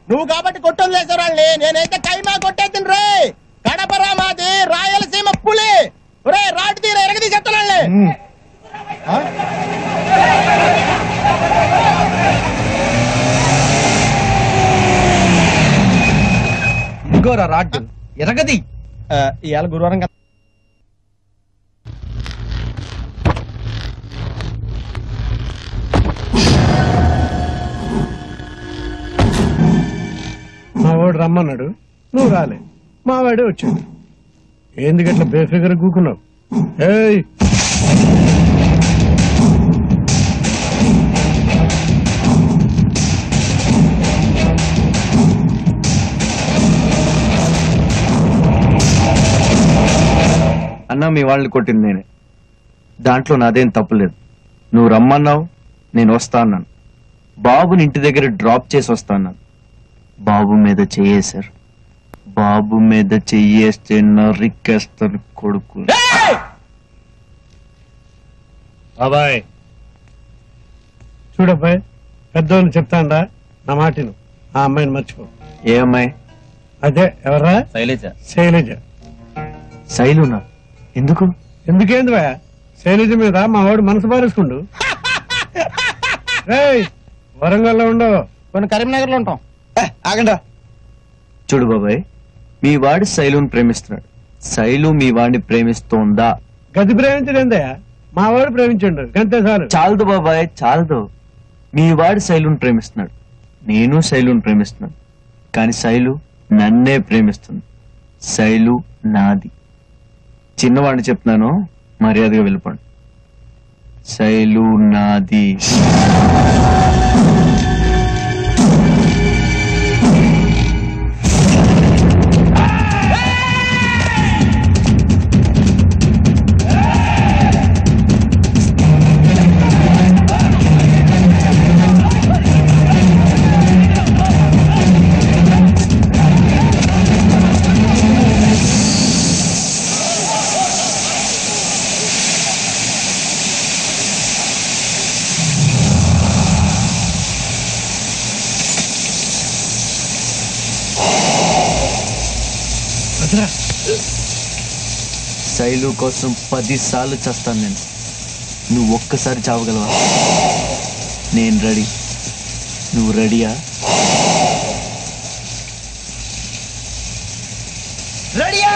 నువ్వు కాబట్టి కొట్టలు చేసేవాళ్ళని నేనైతే కైమా కొట్టేద్దును రే. కడపరా మాది రాయలసీమ పులి. రే రాటు తీర ఎరగది చెప్తానండి. ఇంకోరా రాటు ఎరగది. ఇవాళ గురువారం కదా. మా వాడు రమ్మన్నాడు, నువ్వు రాలే. మా వాడే వచ్చాడు. ఎందుకట్లా బేఫిగర్ కూకున్నావు? ఏయ్ అన్నా, మీ వాళ్ళని కొట్టింది నేనే. దాంట్లో నాదేం తప్పులేదు. నువ్వు రమ్మన్నావు, నేను వస్తా అన్నాను. బాబుని ఇంటి దగ్గర డ్రాప్ చేసి వస్తా అన్నాను. బాబు మీద చెయ్యేశారు. బాబు మీద చెయ్యేస్తే నరికేస్తాను కొడుకు. బాబాయ్ చూడబ్బాయ్, పెద్దోళ్ళు చెప్తాండా, నా మాటను. ఆ అమ్మాయిని మర్చిపో. ఏ అమ్మాయి? అదే ఎవరా? శైలజ. శైలజ. శైలునా? ఎందుకు? ఎందుకేంది భయ? శైలజ మీద మా వాడు మనసు పారేసుకుండు. వరంగల్లో ఉండవు, కొన్ని కరీంనగర్ లో ఉంటాం. ఆగండా. చూడు బాబాయ్, మీ వాడు శైలుని ప్రేమిస్తున్నాడు. శైలు మీ వాడిని ప్రేమిస్తోందా? గది ప్రేమించడేందయ్యా, మా వాడు ప్రేమించండు, గంతే చాలు. చాలదు బాబాయ్, చాలదు. మీ వాడు శైలుని ప్రేమిస్తున్నాడు, నేను శైలుని ప్రేమిస్తున్నాను. కానీ శైలు నన్నే ప్రేమిస్తుంది. శైలు నాది. చిన్నవాడిని చెప్తున్నాను, మర్యాదగా వెళ్ళిపోండి. శైలు నాది. శైలు కోసం 10 సార్లు చేస్తాను నేను. నువ్వు ఒక్కసారి చావగలవా? నేను రెడీ. నువ్వు రెడీయా? రెడీయా?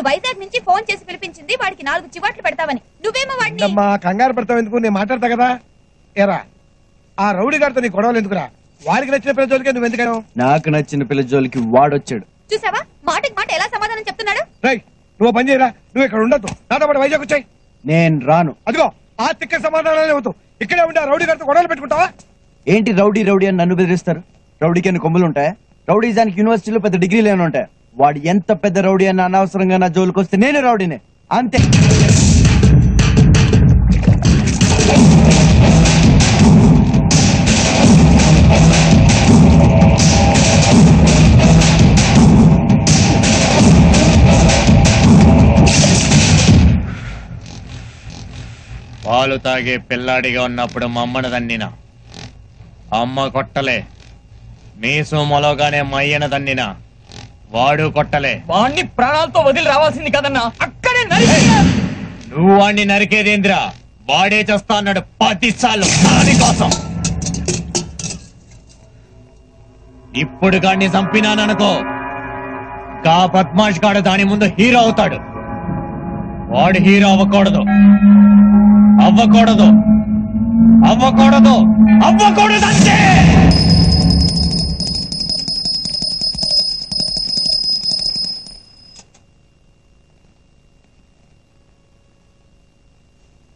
వైజాగ్ నుంచి ఫోన్ చేసి పిలిపించింది వాడికి 4 చివాట్లు పెడతావని. నువ్వేమో వాడిని కంగారు పెడతావు ఎందుకు? నేను మాట్లాడతా కదా. ఏరా, ఆ రౌడీ గారితో నీ గొడవలు ఎందుకురా? వాడికి నచ్చిన పిల్ల జోలికి నువ్వు ఎందుకను? నాకు నచ్చిన పిల్ల జోలికి వాడొచ్చాడు. చూసావా, మాటకి మాట ఎలా సమాధానం చెప్తున్నాడు? నువ్వు పని చేయరా, నువ్వు ఇక్కడ ఉండొద్దు, నాతో పాటు వైజాగ్ వచ్చాయి. నేను రాను. అదిగో ఆ తిక్క సమాధానాలే అవుతావు. ఇక్కడే ఉండే రౌడీ గారితో గొడవలు పెట్టుకుంటావా? ఏంటి రౌడీ రౌడీ అని నన్ను బెదిరిస్తారు? రౌడీకి అన్ని కొమ్ములు ఉంటాయి? రౌడీజానికి యూనివర్సిటీలో పెద్ద డిగ్రీలు ఏమైనా ఉంటాయి? వాడు ఎంత పెద్ద రౌడీ అన్న అనవసరంగా నా జోలికి వస్తే నేను రౌడీనే, అంతే. పాలు తాగే పిల్లాడిగా ఉన్నప్పుడు మమ్మను దన్నిన అమ్మ కొట్టలే. మీసు మొలగానే మయ్యన దన్నిన వాడు కొట్టలే. వాణ్ణి ప్రాణాలతో వదిలి రావాల్సింది కదన్నా, అక్కడే నువ్వు వాణ్ణి నరికేదేంద్రా? వాడే చేస్తా అన్నాడు 10 సార్లు దానికోసం. ఇప్పుడు గాడిని చంపినాననుకో, గా బద్మాష్ గాడు దాని ముందు హీరో అవుతాడు. వాడు హీరో అవ్వకూడదు, అవ్వకూడదు, అవ్వకూడదు, అవ్వకూడదు అంతే.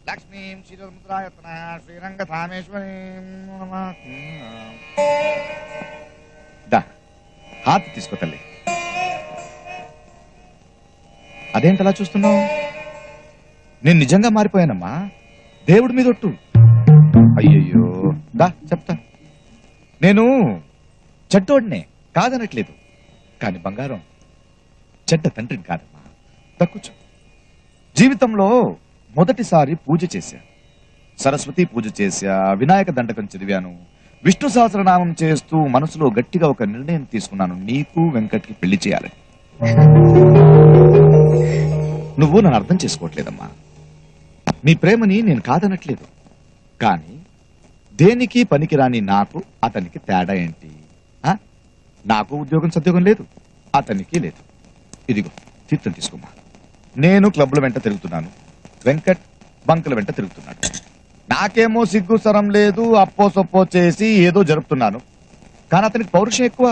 లక్ష్మీం శ్రీరంగ ధామేశ్వరీం హాత్ తీసుకో తల్లి. అదేంటలా చూస్తున్నావు? నేను నిజంగా మారిపోయానమ్మా. దేవుడి మీద ఒట్టు. అయ్యయ్యో దా చెప్తా. నేను చెడ్డోడినే కాదనట్లేదు, కాని బంగారం చెడ్డ తండ్రిని కాదమ్మా. దక్కుచు. జీవితంలో మొదటిసారి పూజ చేశా, సరస్వతి పూజ చేశా, వినాయక దండకం చదివాను, విష్ణు సహస్రనామం చేస్తూ మనసులో గట్టిగా ఒక నిర్ణయం తీసుకున్నాను, నీకు వెంకట్కి పెళ్లి చేయాలని. నువ్వు నన్ను అర్థం చేసుకోవట్లేదమ్మా. నీ ప్రేమని నేను కాదనట్లేదు, కానీ దేనికి పనికిరాని నాకు అతనికి తేడా ఏంటి? నాకు ఉద్యోగం సద్యోగం లేదు, అతనికి లేదు. ఇదిగో తీర్థం తీసుకోమ్మా. నేను క్లబ్ల వెంట తిరుగుతున్నాను, వెంకట్ బంకుల వెంట తిరుగుతున్నాడు. నాకేమో సిగ్గు సరం లేదు, అప్పో సొప్పో చేసి ఏదో జరుపుతున్నాను. కానీ అతనికి పౌరుషం ఎక్కువ.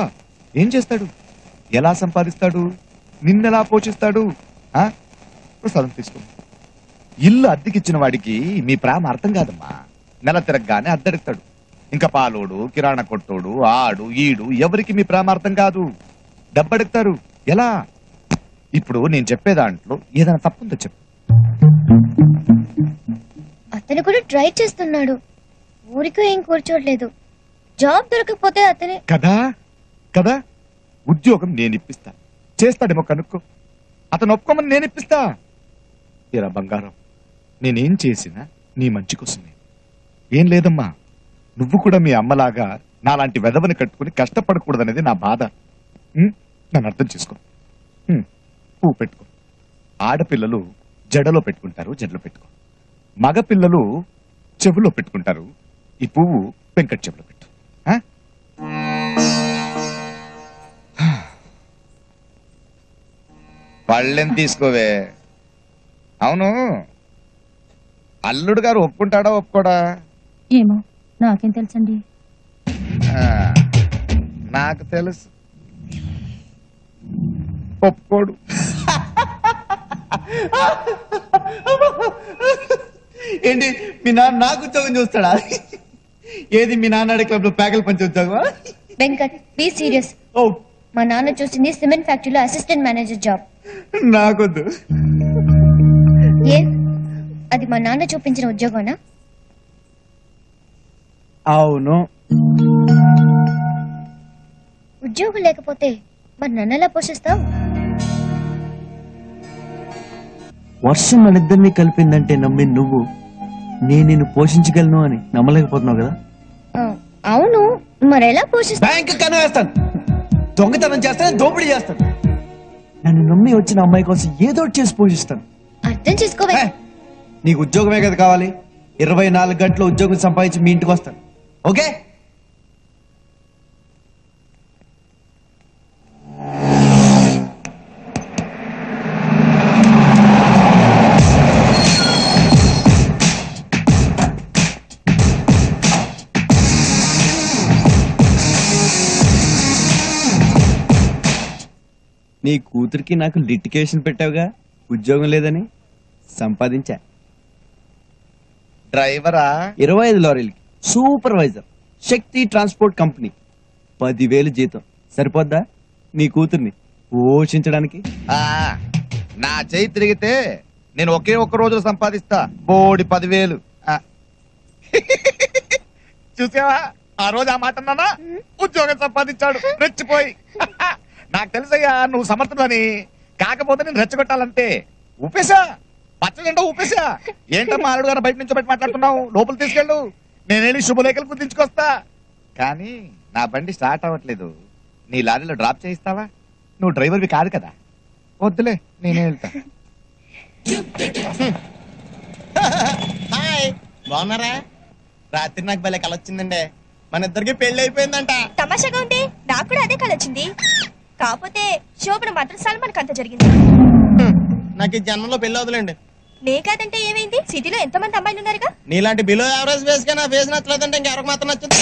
ఏం చేస్తాడు? ఎలా సంపాదిస్తాడు? నిన్నెలా పోషిస్తాడు? ప్రసాదం తీసుకో. ఇల్లు అద్దెకిచ్చిన వాడికి మీ ప్రేమ అర్థం కాదమ్మా. నెల తిరగగానే అద్దెడుతాడు. ఇంకా పాలోడు, కిరాణా కొట్టోడు, ఆడు ఈడు ఎవరికి మీ ప్రేమ అర్థం కాదు. డబ్బడుగుతారు. ఎలా? ఇప్పుడు నేను చెప్పే దాంట్లో ఏదైనా తప్పుందో చెప్పు. అతను కూడా ట్రై చేస్తున్నాడు, ఊరికో ఏం కూర్చోట్లేదు. జాబ్ దొరకకపోతే అతనే కదా కదా ఉద్యోగం నేను ఇప్పిస్తా, చేస్తాడేమో కనుక్కో. అతను ఒప్పుకోమని నేను ఇప్పిస్తా. ఏరా బంగారం, నేనేం చేసినా నీ మంచి కోసమే. ఏం లేదమ్మా, నువ్వు కూడా మీ అమ్మలాగా నాలాంటి వెధవని కట్టుకుని కష్టపడకూడదనేది నా బాధ. నన్ను అర్థం చేసుకో. పువ్వు పెట్టుకో. ఆడపిల్లలు జడలో పెట్టుకుంటారు, జడలో పెట్టుకో. మగ పిల్లలు చెవులో పెట్టుకుంటారు. ఈ పువ్వు వెంకట్ చెవులో పెట్టు. పళ్ళెం తీసుకోవే. అవును, అల్లుడు గారు ఒప్పుకుంటాడా ఒప్పుకోడా? ఏమో నాకేం తెలుసండి. నాకు తెలుసు, ఒప్పుకోడు. ఏంటి మీ నాన్న నాకు ఉద్యోగం చూస్తాడా? ఏది మీ నాన్న క్లబ్ లో ప్యాకెల్ పంచి ఉద్యోగమా? Venkat be serious. ఓ మా నాన్న చూసింది సిమెంట్ ఫ్యాక్టరీలో అసిస్టెంట్ మేనేజర్ జాబ్. నాకొద్దు. ఏ అది మా నాన్న చూపించిన ఉద్యోగమా? అవును. ఉద్యోగం లేకపోతే మరి నన్ను ఎలా పోషిస్తావు? వర్షం మనిద్దరినీ కలిపిందంటే నమ్మి నువ్వు నేను నిన్ను పోషించగలను అని నమ్మలేకపోతున్నావు కదా. అవును, మరి ఎలా పోషిస్తావు? బ్యాంక్ కను వేస్తాను, దొంగతనం చేస్తాను, దోపిడీ చేస్తాను. నన్ను నమ్మి వచ్చిన అమ్మాయి కోసం ఏదో ఒకటి చేసి పోషిస్తాను. అర్థం చేసుకోవే. నీకు ఉద్యోగమే కదా కావాలి. 24 గంటలు ఉద్యోగం సంపాదించి మీ ఇంటికి వస్తాను. ఓకే? నీ కూతురికి నాకు లిటికేషన్ పెట్టావుగా, ఉద్యోగం లేదని. సంపాదించా. డ్రైవరా? 25 లారీలకి సూపర్వైజర్, శక్తి ట్రాన్స్పోర్ట్ కంపెనీ. 10,000 జీతం సరిపోద్దా నీ కూతుర్ని పోషించడానికి? నా చేయి తిరిగితే నేను ఒకే ఒక్క రోజులో సంపాదిస్తా బోడి 10,000. చూసావా ఆ రోజు ఆ మాట అన్నానా? ఉద్యోగం సంపాదించాడు రెచ్చిపోయి. నాకు తెలుసయ్యా నువ్వు సమర్థులని. కాకపోతే నేను రెచ్చగొట్టాలంటే ఊపేశా, పచ్చజెండా ఊపేశా. ఏంటమ్మా అల్లుడు గారు బయట నుంచి బయట మాట్లాడుతున్నావు? లోపల తీసుకెళ్ళు, నేనేళ్ళి శుభలేఖలు గుర్తించుకొస్తా. కానీ నా బండి స్టార్ట్ అవ్వట్లేదు. నీ లారీలో డ్రాప్ చేయిస్తావా? నువ్వు డ్రైవర్వి కాదు కదా. వద్దులే, నేనే వెళ్తా. హాయ్, బాగున్నారా? రాత్రి నాకు భలే కల వచ్చిందండి. మన ఇద్దరికి పెళ్లి అయిపోయిందంట. తమాషాగా ఉంది, నాకు కూడా అదే కళ వచ్చింది. కాకపోతే శోభన మాత్రం సల్మాన్ అంత జరిగింది. నాకు ఈ జన్మలో పెళ్లి అవుతులేండి. నే కాదంటే ఏమైంది? సిటీలో ఎంతమంది అమ్మాయిలు ఉన్నారుగా. నీలాంటి బిలో యావరేజ్ ఫేస్ గా నా ఫేస్ నచ్చలేదంటే ఇంకెవరికి మాత్రం నచ్చుంది?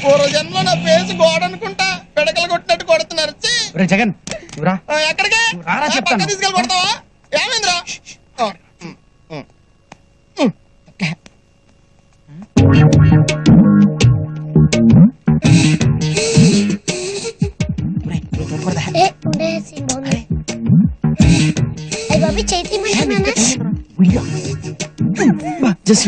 పూర్వ జన్మలో నా ఫేస్ గోడ అనుకుంటా పిడకలు కొట్టినట్టు కొడుతున్నారు. జగన్ ఎక్కడికి తీసుకెళ్ళి కొడతావా? ఏమైందిరా? జస్ట్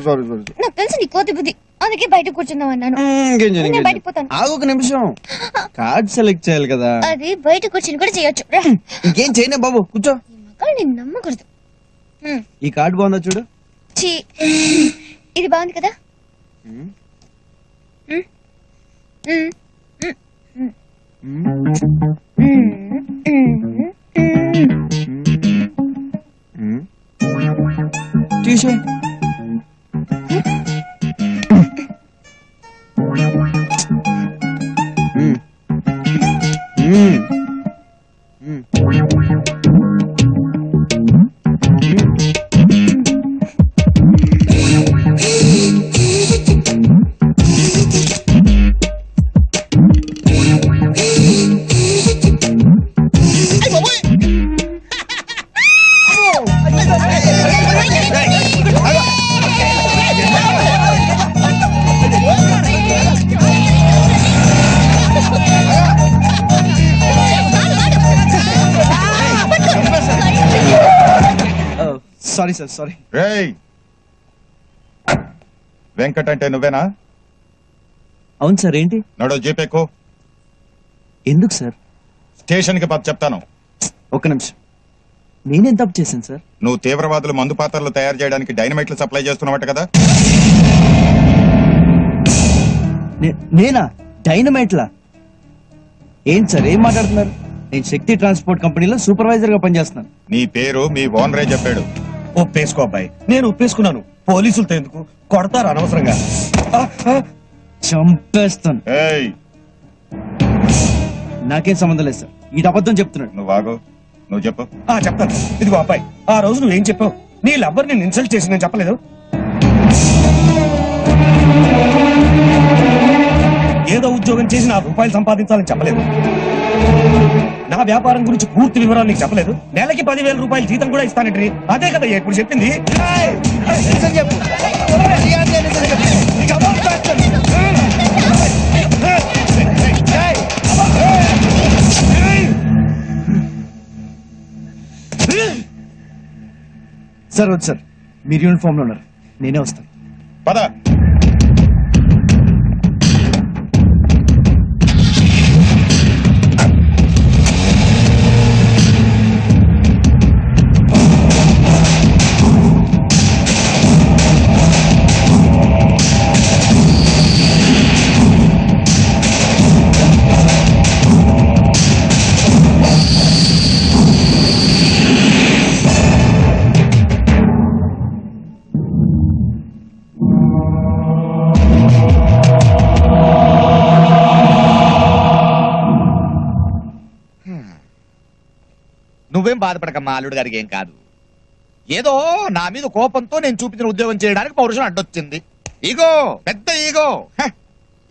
సారీ నాకు తెలుసు నీ కోతి బుద్ధి, అందుకే బయట కూర్చుందాం అన్నాను. నేను బయటకు పోతాను. ఆగు ఒక నిమిషం, కార్డ్ సెలెక్ట్ చేయాలి కదా. అది బయట కూర్చుని కూడా చేయొచ్చు. రా. ఇంకేం చేయనే బాబు, కూర్చో. ఈ మగాళ్ళు నేను నమ్మకూడదు. ఈ కార్డ్ బాగుందా చూడు. ఛీ, ఇది బాగుంది కదా. తీసే సారీ సార్, సారీ. రేయ్ వెంకట్ అంటే నువ్వేనా? అవును సార్. ఏంటి? నడో జీపేకు. ఎందుకు సార్? స్టేషన్ కి పద చెప్తాను. ఒక్క నిమిషం, నేనేం తప్పు చేశాను సార్? నువ్వు తీవ్రవాదులు మందు పాత్రలు తయారు చేయడానికి డైనమైట్లు సప్లై చేస్తున్నావట కదా? నేనా? డైనమైట్లా? ఏంటి సార్ ఏం మాట్లాడుతున్నారు? నేను శక్తి ట్రాన్స్పోర్ట్ కంపెనీలో సూపర్వైజర్ గా పనిచేస్తున్నాను. నీ పేరు మీ ఓనరే చెప్పాడు. ఒప్పేసుకో అబ్బాయి, నేను ఒప్పేసుకున్నాను. పోలీసులతో ఎందుకు కొడతారు అనవసరంగా. చంపేస్తాను. ఏయ్ నాకేం సంబంధం లేదు సార్, ఇది అబద్ధం చెప్తున్నాడు. నువ్వు ఆగు, నువ్వు చెప్పు. చెప్తాను. ఇదిగో అబ్బాయి, ఆ రోజు నువ్వేం చెప్పావు? నీ లవ్వర్ నేను ఇన్సల్ట్ చేసి నేను చెప్పలేదు. ఏదో ఉద్యోగం చేసి 4 రూపాయలు సంపాదించాలని చెప్పలేదు. నా వ్యాపారం గురించి పూర్తి వివరాలు నీకు చెప్పలేదు. నెలకి 10,000 రూపాయలు జీతం కూడా ఇస్తానంటే అదే కదా ఇప్పుడు చెప్పింది. సార్ వద్దు సార్, మీరు యూనిఫామ్ లో ఉన్నారు, నేనే వస్తాను. పద. నువ్వేం బాధపడకమ్మా, అల్లుడు గారికి ఏం కాదు. ఏదో నా మీద కోపంతో నేను చూపించిన ఉద్యోగం చేయడానికి పౌరుషం అడ్డొచ్చింది. ఈగో, పెద్ద ఈగో.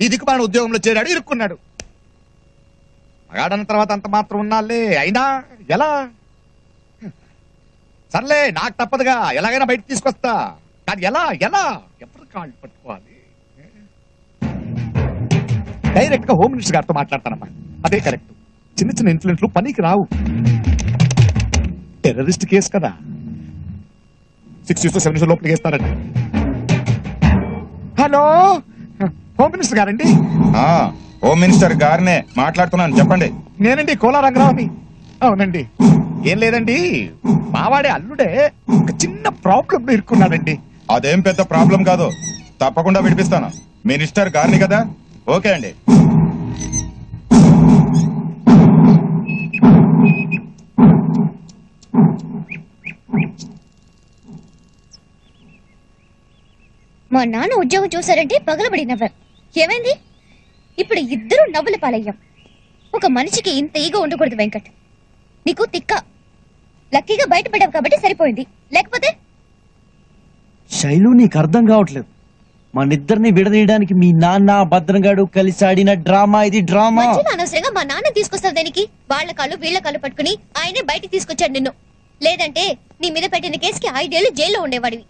ఈ దిక్కుమాలిన ఉద్యోగంలో చేరాడు, ఇరుక్కున్నాడు. మగాడన్న తర్వాత అంత మాత్రం ఉన్నాలే. అయినా ఎలా? సర్లే, నాకు తప్పదుగా, ఎలాగైనా బయట తీసుకొస్తా. కానీ ఎలా ఎలా ఎవరు కాళ్ళు పట్టుకోవాలి? డైరెక్ట్ గా హోమ్ మినిస్టర్ గారితో మాట్లాడతానమ్మా, అదే కరెక్ట్. చిన్న చిన్న ఇన్ఫ్లుయెన్స్లు పనికి రావు. టెర్రరిస్ట్ కేసు కదా, 6 years to 7 years లోపలికి వేస్తారండి. హలో, హోమ్ మినిస్టర్ గారండి? హోమ్ మినిస్టర్ గారినే మాట్లాడుతున్నాను, చెప్పండి. నేనండి, కోలా రంగరావుని. అవునండి. ఏం లేదండి, మావాడే అల్లుడే ఒక చిన్న ప్రాబ్లం లో ఇరుక్కున్నాడండి. అదేం పెద్ద ప్రాబ్లం కాదు, తప్పకుండా విడిపిస్తాను. మినిస్టర్ గారిని కదా? ఓకే అండి. మా నాన్న ఉద్యోగం చూసారంటే పగలబడి నవ్వారు. ఏమైంది? ఇప్పుడు ఇద్దరు నవ్వుల పాలయ్యాం. ఒక మనిషికి ఇంత ఈగో ఉండకూడదు వెంకట్. నీకు తిక్క. లక్కీగా బయటపడ్డావు కాబట్టి సరిపోయింది, లేకపోతే. శైలు, నీకు అర్థం కావట్లేదు. మనిద్దరిని విడదీయడానికి మీ నాన్న భద్రంగాడు కలిసి ఆడిన డ్రామా ఇది. డ్రామా. అనవసరంగా మా నాన్న తీసుకొస్తారు దానికి. వాళ్ళ కాళ్ళు వీళ్ళ కాళ్ళు పట్టుకుని ఆయనే బయటికి తీసుకొచ్చాడు నిన్ను. లేదంటే నీ మీద పెట్టిన కేసుకి 5 ఏళ్లు జైల్లో ఉండేవాడివి.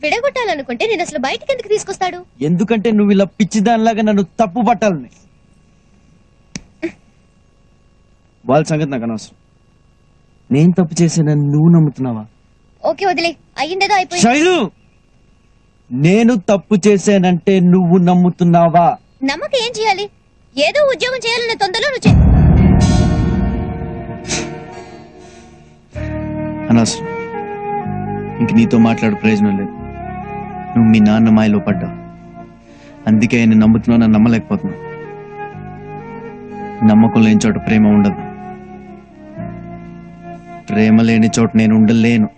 విడగొట్టాలనుకుంటే నేను అసలు బయటికి ఎందుకు తీసుకొస్తాడు? ఎందుకంటే నువ్వు ఇలా పిచ్చిదానిలాగా నన్ను తప్పు పట్టాలని. వాళ్ళ సంగతి నాకు అనవసరం. నేను తప్పు చేశానని నువ్వు నమ్ముతున్నావా? ఓకే వదిలే, అయ్యిందేదో అయిపోయింది. శైలు, నేను తప్పు చేశానంటే నువ్వు నమ్ముతున్నావా? నమ్మకం ఏం చేయాలి? ఏదో ఉద్యోగం చేయాలనే తొందరలో నువ్వు అనవసరం. ఇంక నీతో మాట్లాడు ప్రయోజనం లేదు. నువ్వు మీ నాన్న మాయలో పడ్డావు. అందుకే ఆయన నమ్ముతున్నావు, నన్ను నమ్మలేకపోతున్నావు. నమ్మకం లేని చోట ప్రేమ ఉండదు. ప్రేమ లేని చోట నేను ఉండలేను.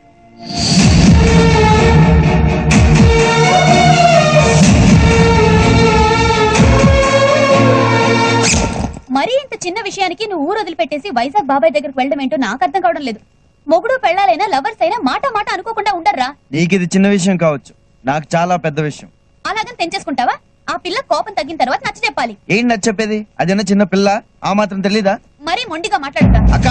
మరీ ఇంత చిన్న విషయానికి నువ్వు ఊరు వదిలిపెట్టేసి వైజాగ్ బాబాయ్ దగ్గరకు వెళ్ళడం ఏంటో నాకు అర్థం కావడం లేదు. మొగుడు పెళ్ళాలైనా లవర్స్ అయినా మాట మాట అనుకోకుండా ఉండర్రా. నీకు ఇది చిన్న విషయం కావచ్చు, నాకు చాలా పెద్ద విషయం. అలాగని తెంచేసుకుంటావా? ఆ పిల్ల కోపం తగ్గిన తర్వాత నచ్చ చెప్పాలి. ఏంటి నచ్చ చెప్పేది? అదేనా చిన్న పిల్ల, ఆ మాత్రం తెలీదా? మరీ మొండిగా మాట్లాడుతా. అక్క,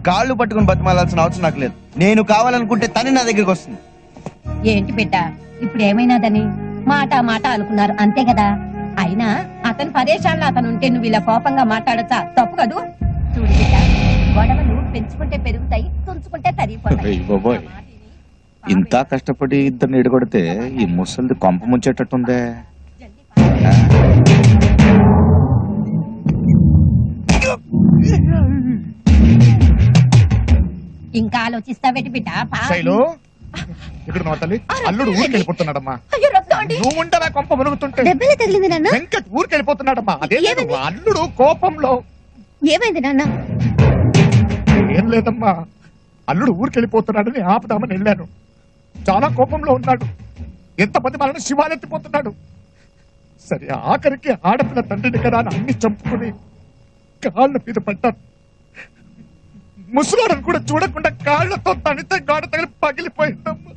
కాళ్ళు పట్టుకుని బతిమాలాల్సిన అవసరం నాకు లేదు. నేను కావాలనుకుంటే తని నా దగ్గరికి వస్తుంది. ఏంటి బిడ్డ, ఇప్పుడు ఏమైనాదని మాట మాట అనుకున్నారు అంతే కదా. అయినా అతను పరేషాన్లో అతను ఉంటే నువ్వు ఇలా కోపంగా మాట్లాడచ్చా? తప్పు కదూ. చూడు బిడ్డ, గొడవలు పెంచుకుంటే పెరుగుతాయి, తుంచుకుంటే తరిగిపోతాయి. అయ్య బాబోయ్, ఇంత కష్టపడి ఇద్దరిని ఎడగొడితే ఈ ముసలిది కొంప ముంచేటట్టుందే. ఇంకా ఆలోచిస్తావేటి బిడ్డ? శైలు, ఇక్కడ మా తల్లి అల్లుడు ఊరికి వెళ్ళిపోతున్నాడమ్మా. అయ్యో రక్తం అండి. నువ్వు ఉంటారా కొంప మునుగుతుంటే? దెబ్బలే తగిలింది నాన్న. వెంకట్ ఊరికి వెళ్ళిపోతున్నాడమ్మా. అదే ఏమైంది? అల్లుడు కోపంలో. ఏమైంది నాన్న? ఏం లేదమ్మా, అల్లుడు ఊరికి వెళ్ళిపోతున్నాడని ఆపుదామని వెళ్ళాను. చాలా కోపంలో ఉన్నాడు. ఎంతమంది మనల్ని శివాలెత్తిపోతున్నాడు. సరే, ఆఖరికి ఆడపిల్ల తండ్రిని కదా అని అన్ని చంపుకుని కాళ్ళ మీద పడ్డాను. ముసలాడని కూడా చూడకుండా కాళ్లతో తనితే గాడ తగిలి పగిలిపోయిందమ్మా.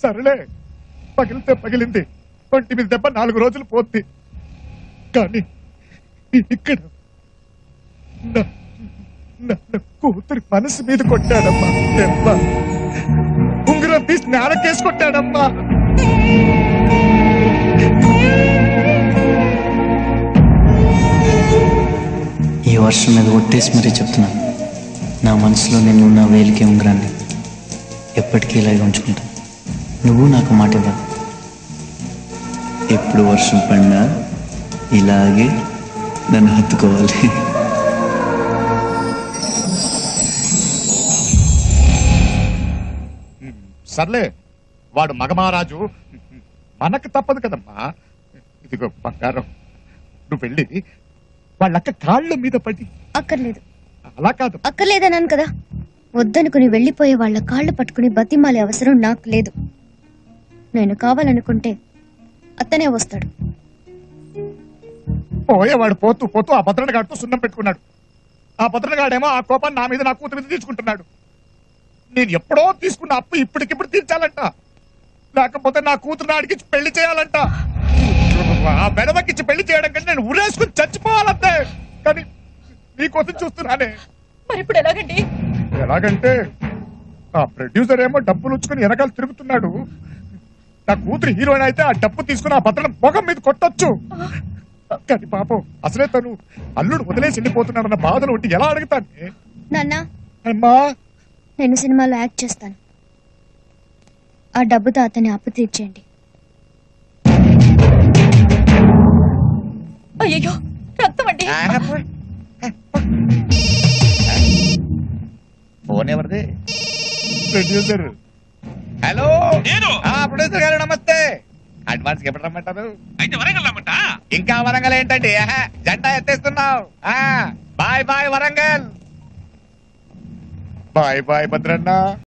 సరేలే, పగిలితే పగిలింది. ఒంటి మీద దెబ్బ 4 రోజులు పోద్ది. కానీ ఇక్కడ నన్ను కూతురి మనసు మీద కొట్టాడమ్మా. దెబ్బ ఉంగరం తీసి నేలకేసి కొట్టాడమ్మా. ఈ వర్షం మీద ఒట్టేసి మరీ చెప్తున్నాను, నా మనసులో నేను నా వేలికి ఉంగరాన్ని ఎప్పటికీ ఇలాగే ఉంచుకుంటాను. నువ్వు నాకు మాట ఇవ్వాలి. ఎప్పుడు వర్షం పడినా ఇలాగే నన్ను హత్తుకోవాలి. సర్లే, వాడు మగమహారాజు, మనకు తప్పదు కదమ్మా. ఇదిగో బంగారం, నువ్వు వెళ్ళి వాళ్ళక్క కాళ్ళ మీద పడి. అక్కర్లేదు. అలా కాదు. అక్కర్లేదన్నాను కదా. వద్దనుకుని వెళ్లిపోయే వాళ్ళ కాళ్ళు పట్టుకుని బతిమాలే అవసరం నాకు లేదు. నేను కావాలనుకుంటే అతనే వస్తాడు. పోయేవాడు పోతూ పోతూ ఆ భద్రనగాడితో సున్నం పెట్టుకున్నాడు. ఆ భద్రనగాడేమో ఆ కోపాన్ని నా మీద, నా కూతురు మీద తీసుకుంటున్నాడు. నేను ఎప్పుడో తీసుకున్న అప్పు ఇప్పటికిప్పుడు తీర్చాలంట. లేకపోతే నా కూతురు అడిగించి పెళ్లి చేయాలంట. ఆ బెడవకిచ్చి పెళ్లి చేయడం కంటే నేను ఉరేసుకుని చచ్చిపోవాలంతే. కానీ నీకోసం చూస్తున్నానే. మరి ఇప్పుడు ఎలాగండి? ఎలాగంటే ఆ ప్రొడ్యూసర్ ఏమో డబ్బులు ఉంచుకుని వెనకాల తిరుగుతున్నాడు. నా కూతురు హీరోయిన్ అయితే ఆ డబ్బు తీసుకుని ఆ భద్రం మొగం మీద కొట్టొచ్చు. కానీ పాపం అసలే తను అల్లుడు వదిలేసి వెళ్ళిపోతున్నాడన్న బాధలు ఉంటే ఎలా అడుగుతాను? నాన్న, అమ్మా, నేను సినిమాలో యాక్ట్ చేస్తాను. ఆ డబ్బుతో అతన్ని అప్పు తీర్చేయండి. అయ్యో రక్తం అండి. ఫోన్ ఎవరిది? ప్రొడ్యూసర్. హలో, ప్రొడ్యూసర్ గారు నమస్తే. అడ్వాన్స్ ఎప్పుడు రమ్మంటారు? అయితే వరంగల్ రమ్మంటా? ఇంకా వరంగల్ ఏంటండి, జెండా ఎత్తేస్తున్నావు. Bye bye Warangal. Bye bye Bhadranna.